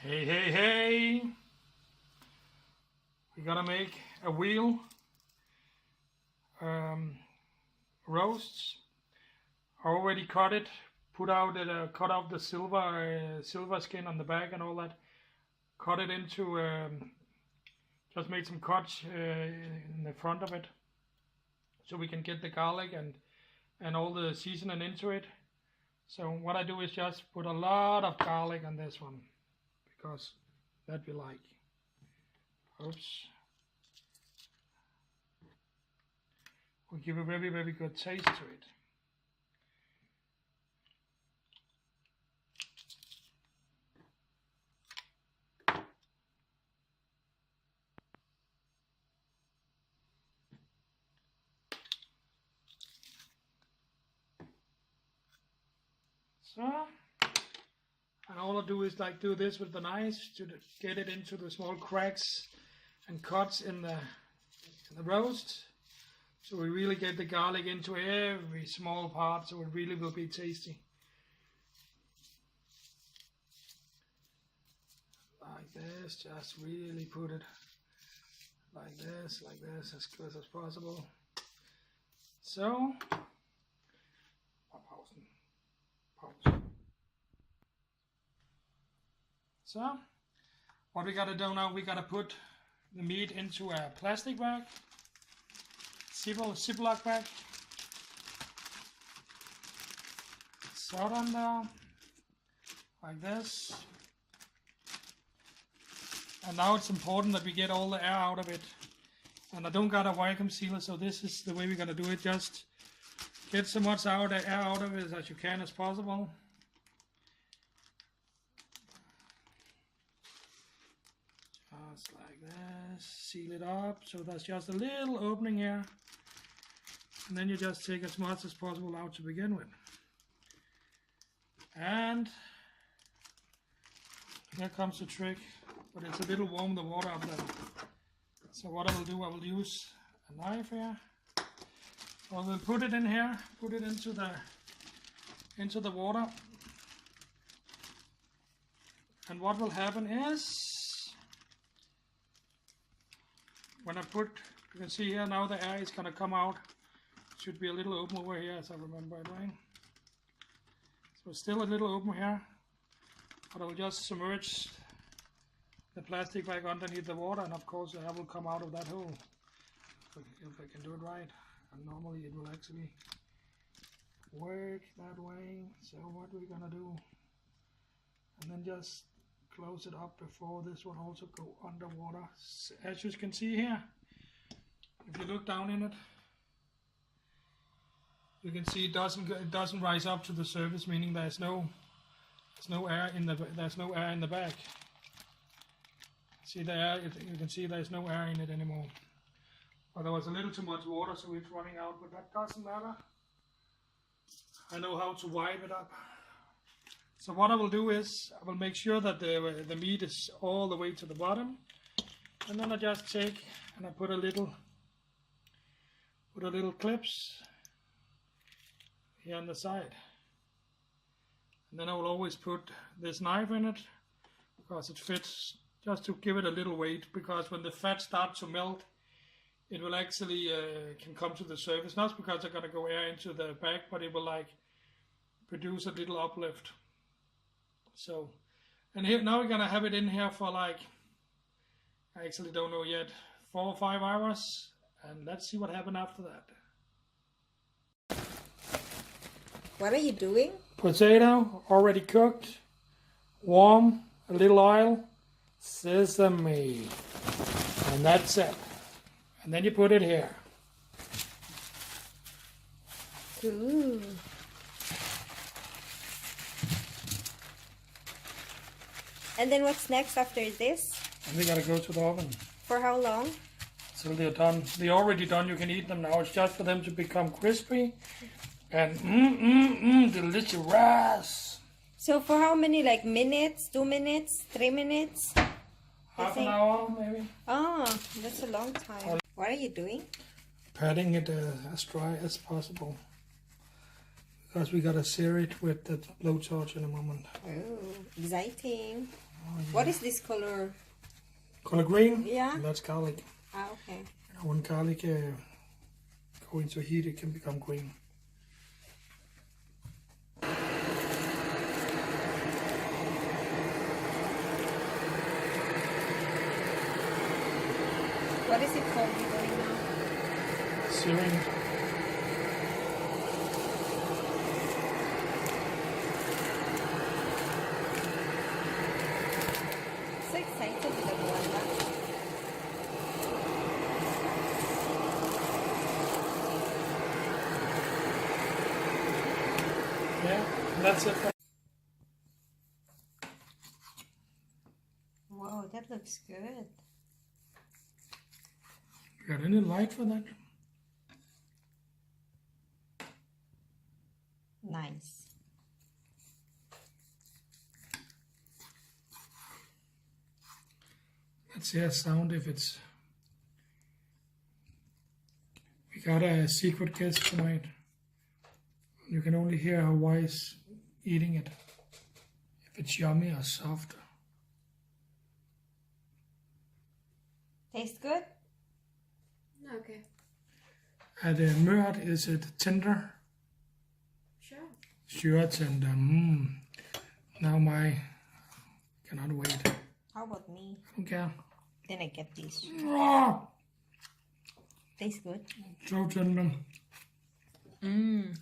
Hey, hey, hey! We're gonna make a wheel roasts. I already cut it, cut out the silver skin on the back and all that. Cut it into, just made some cuts in the front of it, so we can get the garlic and all the seasoning into it. So what I do is just put a lot of garlic on this one, because that we like. Oops. Will give a very, very good taste to it. So, and all I do is do this with the knife to get it into the small cracks and cuts in the roast. So we really get the garlic into every small part, so it really will be tasty. Like this, just really put it like this, as close as possible. So, pause. So, what we gotta do now, we gotta put the meat into a plastic bag, Ziploc bag. Salt on there, like this. And now it's important that we get all the air out of it. And I don't got a vacuum sealer, so this is the way we're gonna do it. Just get so much air out of it as you can as possible. Just like this, seal it up, so there's just a little opening here. And then you just take as much as possible out to begin with. And here comes the trick, but it's a little warm, the water up there. So what I will do, I will use a knife here. I will put it in here, put it into the water. And what will happen is, when I put, you can see here now the air is going to come out. It should be a little open over here, as I remember it, right? So still a little open here, but I will just submerge the plastic bag underneath the water, and of course the air will come out of that hole, if I can do it right. And normally it will actually work that way. So what we're gonna do, and then just close it up before this one also go underwater. As you can see here, if you look down in it, you can see it doesn't rise up to the surface, meaning there's no air in the bag. See the air? You can see there's no air in it anymore. But there was a little too much water, so it's running out. But that doesn't matter. I know how to wipe it up. So what I will do is I will make sure that the meat is all the way to the bottom, and then I just take and I put a little clips here on the side. And then I will always put this knife in it because it fits, just to give it a little weight, because when the fat starts to melt, it will actually can come to the surface. Not because they're gonna go air into the bag, but it will produce a little uplift. So, and here now we're gonna have it in here for I actually don't know yet, 4 or 5 hours, and let's see what happens after that. What are you doing? Potato, already cooked, warm, a little oil, sesame, and that's it. And then you put it here. Ooh. And then what's next after this? And we gotta go to the oven. For how long? So they're done. They're already done. You can eat them now. It's just for them to become crispy and delicious. So for how many, minutes, 2 minutes, 3 minutes? Half an hour maybe. Oh, that's a long time. What are you doing? Patting it as dry as possible, because we gotta sear it with the blowtorch in a moment. Oh, exciting. What is this color? Color green? Yeah. That's garlic. Ah, okay. You know, when garlic go into heat, it can become green. What is it called you're doing now? Searing. So excited with the guava. Yeah, that's it. Wow, that looks good. You got any light for that? Nice. Let's hear a sound if it's... We got a secret guest tonight. You can only hear her voice eating it. If it's yummy or soft. Tastes good? Okay. At mørt, is it tender? Sure. Short and now my cannot wait. How about me? I don't care. Then I get this. Ah, Tastes good. so tender. Mmm.